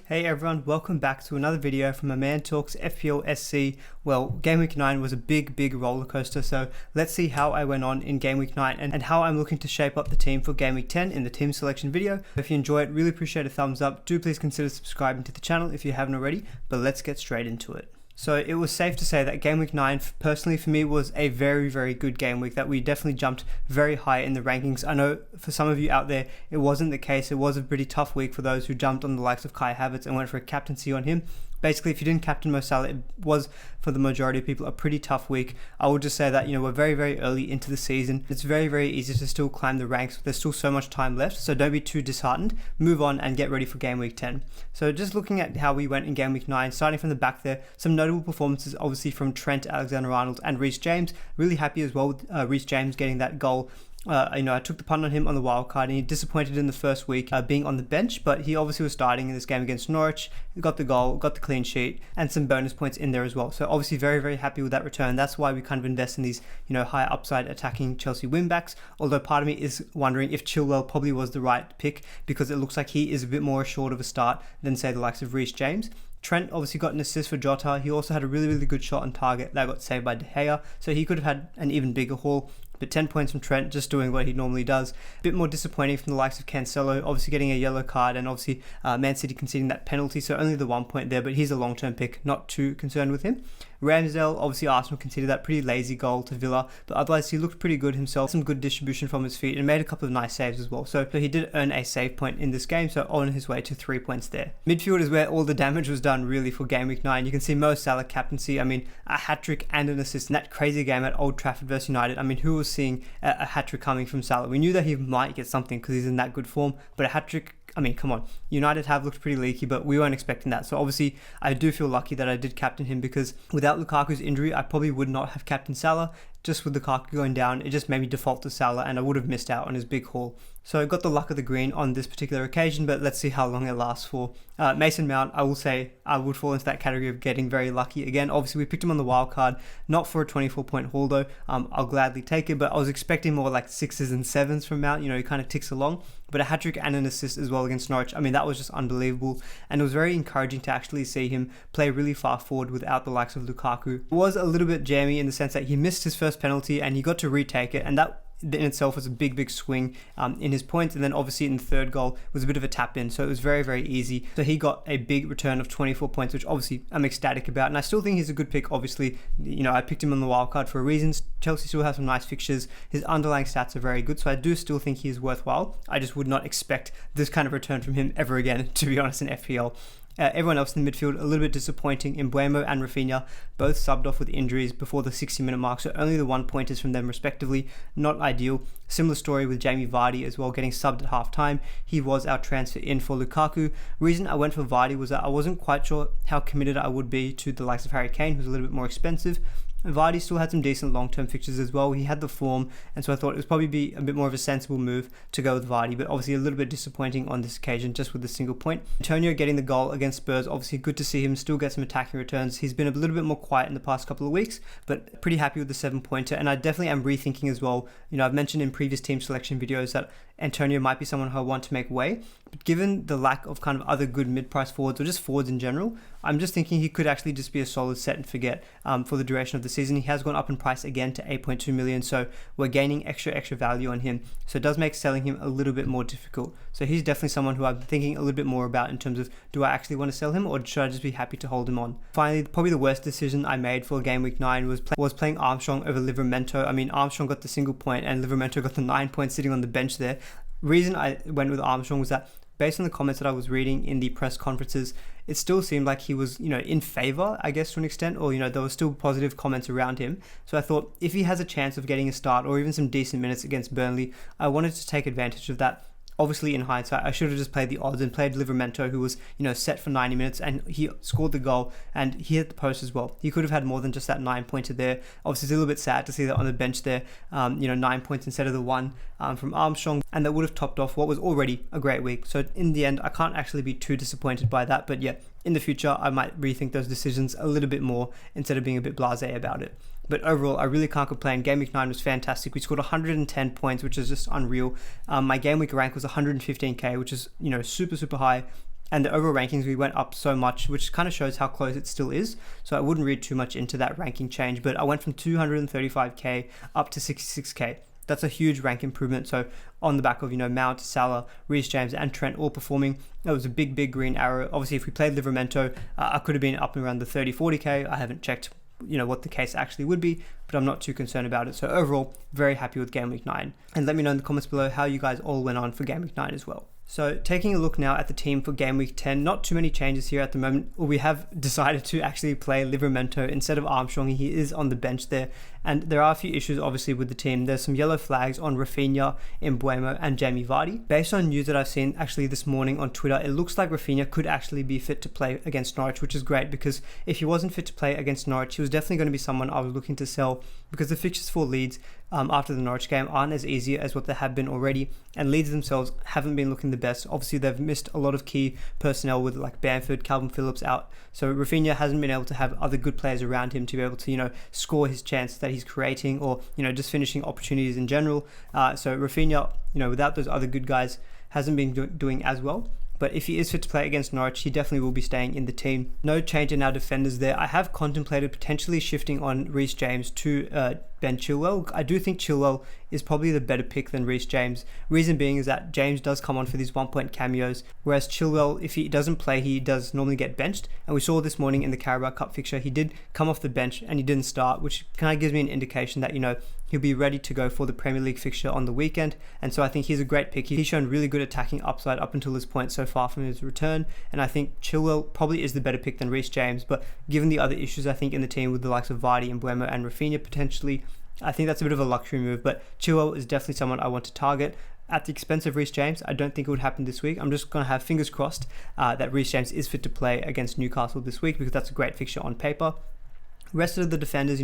Hey everyone, welcome back to another video from A Man Talks FPL SC. Well, Game Week 9 was a big roller coaster, so let's see how I went on in Game Week 9 and how I'm looking to shape up the team for Game Week 10 in the team selection video. If you enjoy it, really appreciate a thumbs up. Do please consider subscribing to the channel if you haven't already, but let's get straight into it. So it was safe to say that Game Week 9, personally for me, was a very good game week, that we definitely jumped very high in the rankings. I know for some of you out there, it wasn't the case. It was a pretty tough week for those who jumped on the likes of Kai Havertz and went for a captaincy on him. Basically, if you didn't captain Mo Salah, it was, for the majority of people, a pretty tough week. I would just say that, we're very early into the season. It's very easy to still climb the ranks. There's still so much time left, so don't be too disheartened. Move on and get ready for Game Week 10. So just looking at how we went in Game Week 9, starting from the back there, some notable performances, obviously, from Trent Alexander-Arnold and Reece James. Really happy as well with Reece James getting that goal. I took the punt on him on the wild card, and he disappointed in the first week being on the bench, but he obviously was starting in this game against Norwich. He got the goal, got the clean sheet, and some bonus points in there as well. So obviously very happy with that return. That's why we kind of invest in these higher upside attacking Chelsea wing-backs. Although part of me is wondering if Chilwell probably was the right pick, because it looks like he is a bit more assured of a start than, say, the likes of Reece James. Trent obviously got an assist for Jota. He also had a really good shot on target that got saved by De Gea, so he could have had an even bigger haul. But 10 points from Trent, just doing what he normally does. A bit more disappointing from the likes of Cancelo, obviously getting a yellow card, and obviously Man City conceding that penalty, so only the 1 point there, but he's a long-term pick, not too concerned with him. Ramsdale, obviously Arsenal conceded that pretty lazy goal to Villa, but otherwise he looked pretty good himself. Some good distribution from his feet and made a couple of nice saves as well. So he did earn a save point in this game, so on his way to 3 points there. Midfield is where all the damage was done really for Game Week 9. You can see Mo Salah captaincy, a hat-trick and an assist in that crazy game at Old Trafford versus United. Who was seeing a hat-trick coming from Salah? We knew that he might get something because he's in that good form, but a hat-trick, come on. United have looked pretty leaky, but we weren't expecting that. So obviously, I do feel lucky that I did captain him, because without Lukaku's injury, I probably would not have captained Salah. Just with Lukaku going down, it just made me default to Salah, and I would have missed out on his big haul. So I got the luck of the green on this particular occasion, but let's see how long it lasts for. Mason Mount, I will say, I would fall into that category of getting very lucky. Again, obviously we picked him on the wild card, not for a 24-point haul though. I'll gladly take it, but I was expecting more like 6s and 7s from Mount. He kind of ticks along. But a hat-trick and an assist as well against Norwich, that was just unbelievable. And it was very encouraging to actually see him play really far forward without the likes of Lukaku. It was a little bit jammy in the sense that he missed his first penalty and he got to retake it, and that in itself was a big swing in his points. And then obviously in the third goal was a bit of a tap in, so it was very easy. So he got a big return of 24 points, which obviously I'm ecstatic about, and I still think he's a good pick. Obviously, I picked him on the wild card for reasons. Chelsea still have some nice fixtures. His underlying stats are very good, so I do still think he is worthwhile. I just would not expect this kind of return from him ever again, to be honest, in FPL. Everyone else in the midfield, a little bit disappointing. Mbeumo and Rafinha both subbed off with injuries before the 60-minute mark, so only the 1 pointers from them respectively. Not ideal. Similar story with Jamie Vardy as well, getting subbed at half-time. He was our transfer in for Lukaku. Reason I went for Vardy was that I wasn't quite sure how committed I would be to the likes of Harry Kane, who's a little bit more expensive. Vardy still had some decent long-term fixtures as well. He had the form, and so I thought it would probably be a bit more of a sensible move to go with Vardy, but obviously a little bit disappointing on this occasion, just with the single point. Antonio getting the goal against Spurs, obviously good to see him still get some attacking returns. He's been a little bit more quiet in the past couple of weeks, but pretty happy with the 7-pointer, and I definitely am rethinking as well. I've mentioned in previous team selection videos that Antonio might be someone who I want to make way, but given the lack of kind of other good mid-price forwards, or just forwards in general, I'm just thinking he could actually just be a solid set and forget for the duration of the season. He has gone up in price again to 8.2 million, so we're gaining extra value on him. So it does make selling him a little bit more difficult. So he's definitely someone who I'm thinking a little bit more about in terms of, do I actually want to sell him, or should I just be happy to hold him on? Finally, probably the worst decision I made for Game Week 9 was playing Armstrong over Livramento. Armstrong got the single point and Livramento got the 9 points sitting on the bench there. Reason I went with Armstrong was that, based on the comments that I was reading in the press conferences, it still seemed like he was, in favour, I guess, to an extent, or, there were still positive comments around him. So I thought, if he has a chance of getting a start or even some decent minutes against Burnley, I wanted to take advantage of that. Obviously, in hindsight, I should have just played the odds and played Livramento, who was, set for 90 minutes, and he scored the goal, and he hit the post as well. He could have had more than just that 9-pointer there. Obviously, it's a little bit sad to see that on the bench there, 9 points instead of the 1 from Armstrong, and that would have topped off what was already a great week. So in the end, I can't actually be too disappointed by that, but yeah, in the future, I might rethink those decisions a little bit more instead of being a bit blasé about it. But overall, I really can't complain. Game Week 9 was fantastic. We scored 110 points, which is just unreal. My Game Week rank was 115k, which is, super high. And the overall rankings, we went up so much, which kind of shows how close it still is. So I wouldn't read too much into that ranking change, but I went from 235k up to 66k. That's a huge rank improvement. So on the back of, Mount, Salah, Reece James and Trent all performing, that was a big green arrow. Obviously, if we played Livramento, I could have been up and around the 30-40k. I haven't checked what the case actually would be, but I'm not too concerned about it. So overall, very happy with Game Week 9. And let me know in the comments below how you guys all went on for Game Week 9 as well. So taking a look now at the team for Game Week 10, not too many changes here at the moment. We have decided to actually play Livramento instead of Armstrong. He is on the bench there. And there are a few issues obviously with the team. There's some yellow flags on Rafinha, Mbeumo and Jamie Vardy. Based on news that I've seen actually this morning on Twitter, it looks like Rafinha could actually be fit to play against Norwich, which is great because if he wasn't fit to play against Norwich, he was definitely going to be someone I was looking to sell because the fixtures for Leeds after the Norwich game aren't as easy as what they have been already, and Leeds themselves haven't been looking the best. Obviously, they've missed a lot of key personnel with like Bamford, Calvin Phillips out, so Rafinha hasn't been able to have other good players around him to be able to score his chances that he's creating, or just finishing opportunities in general. So Rafinha, without those other good guys, hasn't been doing as well. But if he is fit to play against Norwich, he definitely will be staying in the team. No change in our defenders there. I have contemplated potentially shifting on Reece James to Ben Chilwell. I do think Chilwell is probably the better pick than Reece James. Reason being is that James does come on for these 1-point cameos, whereas Chilwell, if he doesn't play, he does normally get benched. And we saw this morning in the Carabao Cup fixture, he did come off the bench and he didn't start, which kind of gives me an indication that, he'll be ready to go for the Premier League fixture on the weekend. And so I think he's a great pick. He's shown really good attacking upside up until this point so far from his return. And I think Chilwell probably is the better pick than Reece James. But given the other issues, I think, in the team with the likes of Vardy and Mbeumo and Rafinha potentially, I think that's a bit of a luxury move. But Chilwell is definitely someone I want to target at the expense of Reece James. I don't think it would happen this week. I'm just going to have fingers crossed that Reece James is fit to play against Newcastle this week, because that's a great fixture on paper. Rest of the defenders,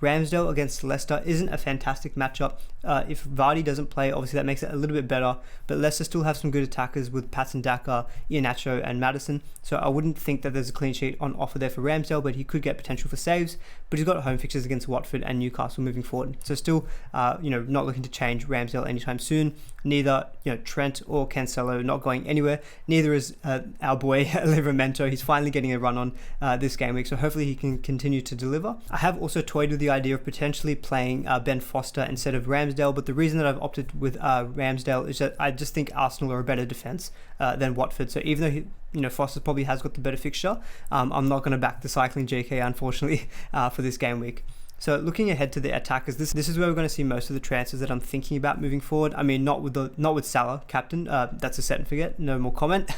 Ramsdale against Leicester isn't a fantastic matchup. If Vardy doesn't play, obviously that makes it a little bit better, but Leicester still have some good attackers with Patson Daka, Iheanacho and Maddison, so I wouldn't think that there's a clean sheet on offer there for Ramsdale, but he could get potential for saves. But he's got home fixtures against Watford and Newcastle moving forward, so still not looking to change Ramsdale anytime soon. Neither Trent or Cancelo not going anywhere. Neither is our boy Livramento. He's finally getting a run on this game week, so hopefully he can continue to deliver. I have also toyed with the idea of potentially playing Ben Foster instead of Ramsdale, but the reason that I've opted with Ramsdale is that I just think Arsenal are a better defence than Watford. So even though Foster probably has got the better fixture, I'm not going to back the cycling JK unfortunately for this game week. So looking ahead to the attackers, this is where we're going to see most of the transfers that I'm thinking about moving forward. I mean, not with Salah, captain. That's a set and forget. No more comment.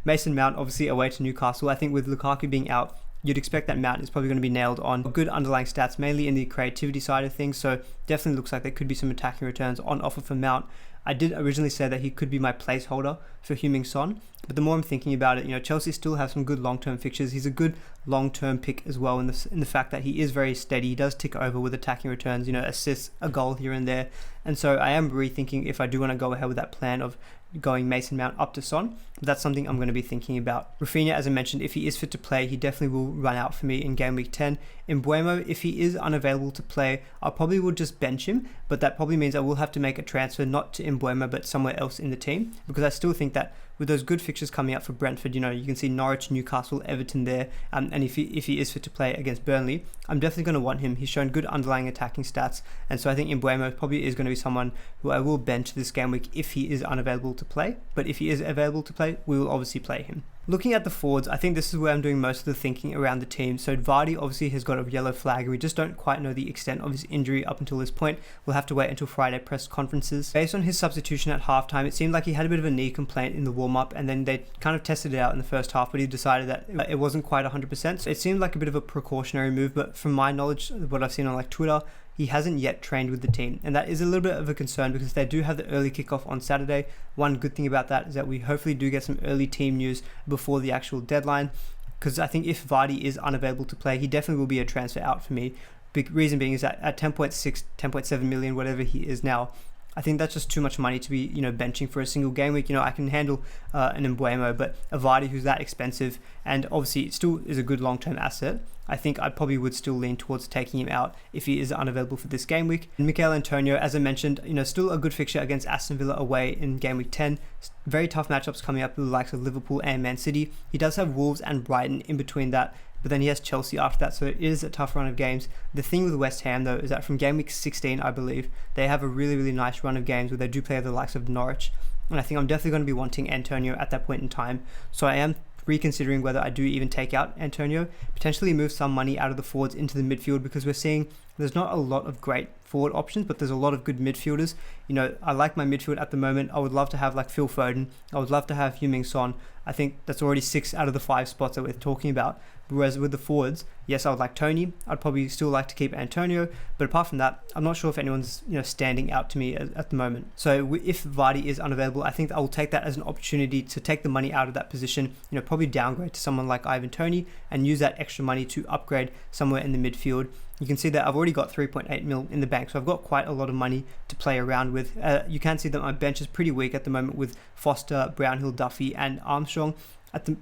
Mason Mount, obviously away to Newcastle. I think with Lukaku being out, you'd expect that Mount is probably going to be nailed on good underlying stats, mainly in the creativity side of things. So definitely looks like there could be some attacking returns on offer for Mount. I did originally say that he could be my placeholder for Heung-min Son, but the more I'm thinking about it, Chelsea still have some good long-term fixtures. He's a good long-term pick as well in the fact that he is very steady. He does tick over with attacking returns, assists, a goal here and there. And so I am rethinking if I do want to go ahead with that plan of going Mason Mount up to Son. But that's something I'm going to be thinking about. Rafinha, as I mentioned, if he is fit to play, he definitely will run out for me in game week 10. In Mbeumo, if he is unavailable to play, I probably will just bench him, but that probably means I will have to make a transfer not to Mbeumo but somewhere else in the team, because I still think that with those good fixtures coming up for Brentford, you can see Norwich, Newcastle, Everton there, and if he is fit to play against Burnley, I'm definitely going to want him. He's shown good underlying attacking stats, and so I think Mbeumo probably is going to be someone who I will bench this game week if he is unavailable to play. But if he is available to play, we will obviously play him. Looking at the forwards, I think this is where I'm doing most of the thinking around the team. So Vardy obviously has got a yellow flag, and we just don't quite know the extent of his injury up until this point. We'll have to wait until Friday press conferences. Based on his substitution at halftime, it seemed like he had a bit of a knee complaint in the warm-up, and then they kind of tested it out in the first half, but he decided that it wasn't quite 100%. So it seemed like a bit of a precautionary move, but from my knowledge, what I've seen on Twitter, he hasn't yet trained with the team, and that is a little bit of a concern because they do have the early kickoff on Saturday. One good thing about that is that we hopefully do get some early team news before the actual deadline, because I think if Vardy is unavailable to play, he definitely will be a transfer out for me. Big reason being is that at 10.6, 10.7 million, whatever he is now, I think that's just too much money to be, benching for a single game week. I can handle an Embuemo, but a Vardy who's that expensive and obviously it still is a good long-term asset, I think I probably would still lean towards taking him out if he is unavailable for this game week. And Mikel Antonio, as I mentioned, still a good fixture against Aston Villa away in game week 10. Very tough matchups coming up with the likes of Liverpool and Man City. He does have Wolves and Brighton in between that, but then he has Chelsea after that, so it is a tough run of games. The thing with West Ham, though, is that from game week 16, I believe, they have a really, really nice run of games where they do play the likes of Norwich, and I think I'm definitely going to be wanting Antonio at that point in time, so I am reconsidering whether I do even take out Antonio, potentially move some money out of the forwards into the midfield, because we're seeing there's not a lot of great forward options, but there's a lot of good midfielders. I like my midfield at the moment. I would love to have like Phil Foden. I would love to have Heung-min Son. I think that's already 6 out of the 5 spots that we're talking about. Whereas with the forwards, yes, I would like Tony. I'd probably still like to keep Antonio, but apart from that, I'm not sure if anyone's standing out to me at the moment. So if Vardy is unavailable, I think I will take that as an opportunity to take the money out of that position. Probably downgrade to someone like Ivan Toney and use that extra money to upgrade somewhere in the midfield. You can see that I've already got 3.8 mil in the bank, so I've got quite a lot of money to play around with. You can see that my bench is pretty weak at the moment with Foster, Brownhill, Duffy and Armstrong.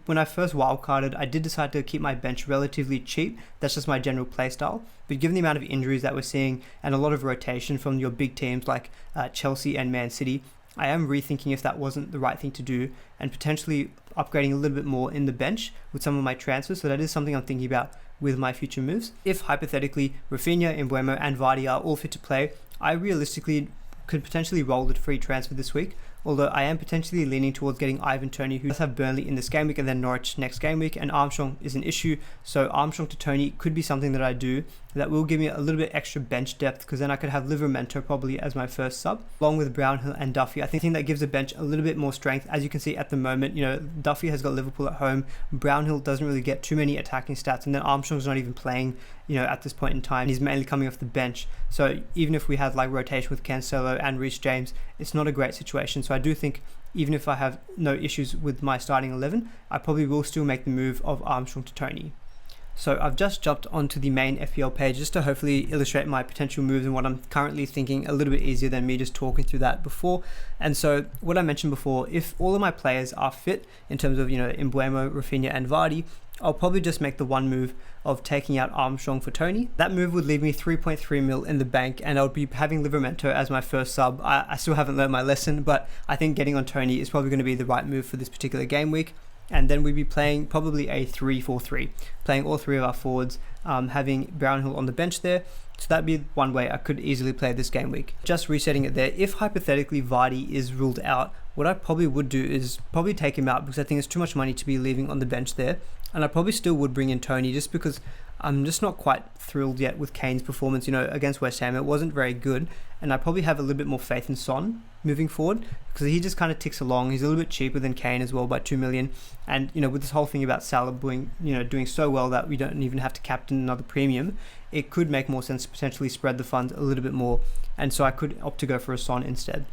When I first wildcarded, I did decide to keep my bench relatively cheap. That's just my general playstyle. But given the amount of injuries that we're seeing and a lot of rotation from your big teams like Chelsea and Man City, I am rethinking if that wasn't the right thing to do and potentially upgrading a little bit more in the bench with some of my transfers. So that is something I'm thinking about with my future moves. If hypothetically Rafinha, Embuemo and Vardy are all fit to play, I realistically could potentially roll the free transfer this week. Although I am potentially leaning towards getting Ivan Toney, who does have Burnley in this game week and then Norwich next game week, and Armstrong is an issue. So Armstrong to Toney could be something that I do that will give me a little bit extra bench depth, because then I could have Livramento probably as my first sub, along with Brownhill and Duffy. I think that gives the bench a little bit more strength. As you can see at the moment, Duffy has got Liverpool at home, Brownhill doesn't really get too many attacking stats, and then Armstrong's not even playing at this point in time. He's mainly coming off the bench. So even if we had like rotation with Cancelo and Reece James, it's not a great situation. So I do think even if I have no issues with my starting 11, I probably will still make the move of Armstrong to Toney. So I've just jumped onto the main FPL page just to hopefully illustrate my potential moves and what I'm currently thinking a little bit easier than me just talking through that before. And so what I mentioned before, if all of my players are fit in terms of, Embuemo, Rafinha and Vardy, I'll probably just make the one move of taking out Armstrong for Toney. That move would leave me 3.3 mil in the bank, and I would be having Livramento as my first sub. I still haven't learned my lesson, but I think getting on Toney is probably going to be the right move for this particular game week. And then we'd be playing probably a 3-4-3, playing all 3 of our forwards, having Brownhill on the bench there. So that'd be one way I could easily play this game week. Just resetting it there, if hypothetically Vardy is ruled out, what I probably would do is probably take him out, because I think it's too much money to be leaving on the bench there. And I probably still would bring in Toney, just because I'm just not quite thrilled yet with Kane's performance, against West Ham. It wasn't very good, and I probably have a little bit more faith in Son moving forward, because he just kind of ticks along. He's a little bit cheaper than Kane as well by 2 million, and with this whole thing about Salah doing so well that we don't even have to captain another premium, it could make more sense to potentially spread the funds a little bit more, and so I could opt to go for a Son instead.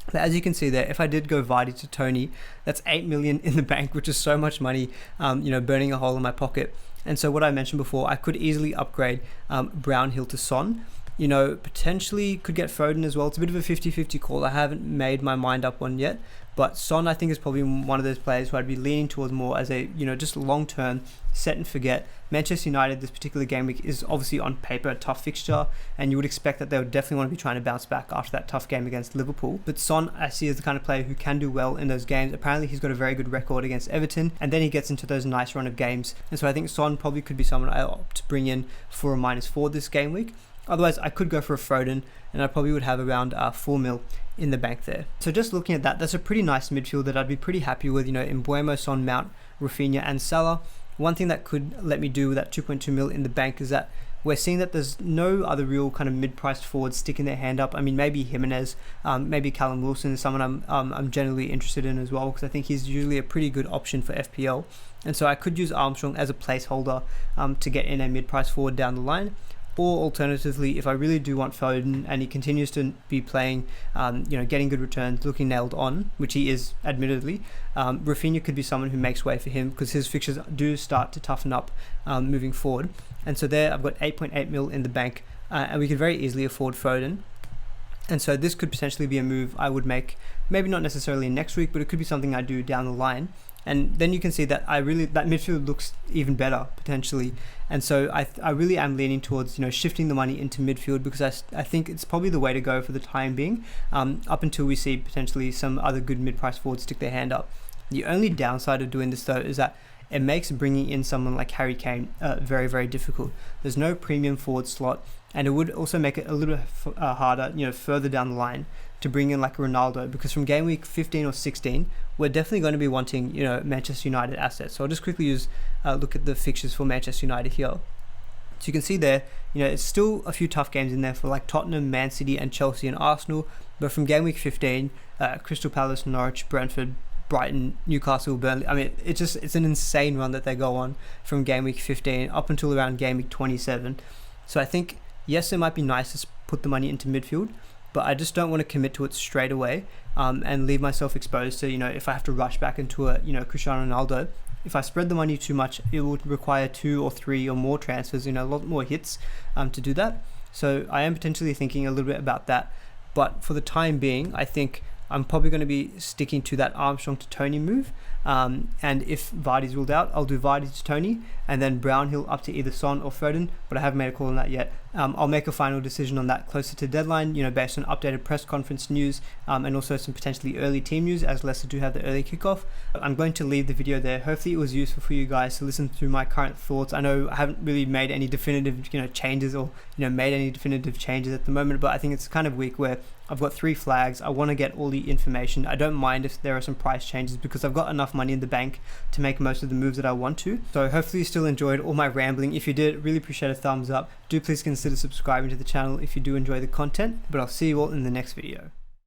But as you can see there, if I did go Vardy to Toney, that's 8 million in the bank, which is so much money, burning a hole in my pocket. And so what I mentioned before, I could easily upgrade Brownhill to Son. Potentially could get Foden as well. It's a bit of a 50-50 call. I haven't made my mind up on yet. But Son, I think, is probably one of those players who I'd be leaning towards more as a, just long-term set and forget. Manchester United, this particular game week, is obviously on paper a tough fixture, and you would expect that they would definitely want to be trying to bounce back after that tough game against Liverpool. But Son, I see as the kind of player who can do well in those games. Apparently, he's got a very good record against Everton, and then he gets into those nice run of games. And so I think Son probably could be someone I opt to bring in for a -4 this game week. Otherwise, I could go for a Foden, and I probably would have around 4 mil in the bank there. So just looking at that, that's a pretty nice midfield that I'd be pretty happy with. Embuemo, Son, Mount, Rafinha, and Salah. One thing that could let me do with that 2.2 mil in the bank is that we're seeing that there's no other real kind of mid-priced forwards sticking their hand up. I mean, maybe Jimenez, maybe Callum Wilson is someone I'm generally interested in as well, because I think he's usually a pretty good option for FPL. And so I could use Armstrong as a placeholder to get in a mid-priced forward down the line. Or alternatively, if I really do want Foden and he continues to be playing, getting good returns, looking nailed on, which he is admittedly, Rafinha could be someone who makes way for him, because his fixtures do start to toughen up moving forward. And so there I've got 8.8 mil in the bank, and we could very easily afford Foden. And so this could potentially be a move I would make, maybe not necessarily next week, but it could be something I do down the line. And then you can see that that midfield looks even better potentially. And so I really am leaning towards, shifting the money into midfield, because I think it's probably the way to go for the time being, up until we see potentially some other good mid-price forwards stick their hand up. The only downside of doing this though is that it makes bringing in someone like Harry Kane very, very difficult. There's no premium forward slot, and it would also make it a little harder, further down the line, to bring in like Ronaldo, because from game week 15 or 16, we're definitely going to be wanting, Manchester United assets. So I'll just quickly look at the fixtures for Manchester United here. So you can see there, it's still a few tough games in there for like Tottenham, Man City, and Chelsea and Arsenal. But from game week 15, Crystal Palace, Norwich, Brentford, Brighton, Newcastle, Burnley. I mean, it's an insane run that they go on from game week 15 up until around game week 27. So I think, yes, it might be nice to put the money into midfield, but I just don't want to commit to it straight away, and leave myself exposed to, if I have to rush back into a, Cristiano Ronaldo. If I spread the money too much, it would require 2 or 3 or more transfers, a lot more hits to do that. So I am potentially thinking a little bit about that. But for the time being, I think I'm probably going to be sticking to that Armstrong to Tony move. And if Vardy's ruled out, I'll do Vardy to Tony, and then Brownhill up to either Son or Foden, but I haven't made a call on that yet. I'll make a final decision on that closer to deadline, based on updated press conference news, and also some potentially early team news, as Leicester do have the early kickoff. I'm going to leave the video there. Hopefully it was useful for you guys to listen through my current thoughts. I know I haven't really made any definitive changes, or made any definitive changes at the moment, but I think it's kind of weak where I've got 3 flags. I want to get all the information. I don't mind if there are some price changes, because I've got enough money in the bank to make most of the moves that I want to. So hopefully you still enjoyed all my rambling. If you did, really appreciate a thumbs up. Do please consider subscribing to the channel if you do enjoy the content, but I'll see you all in the next video.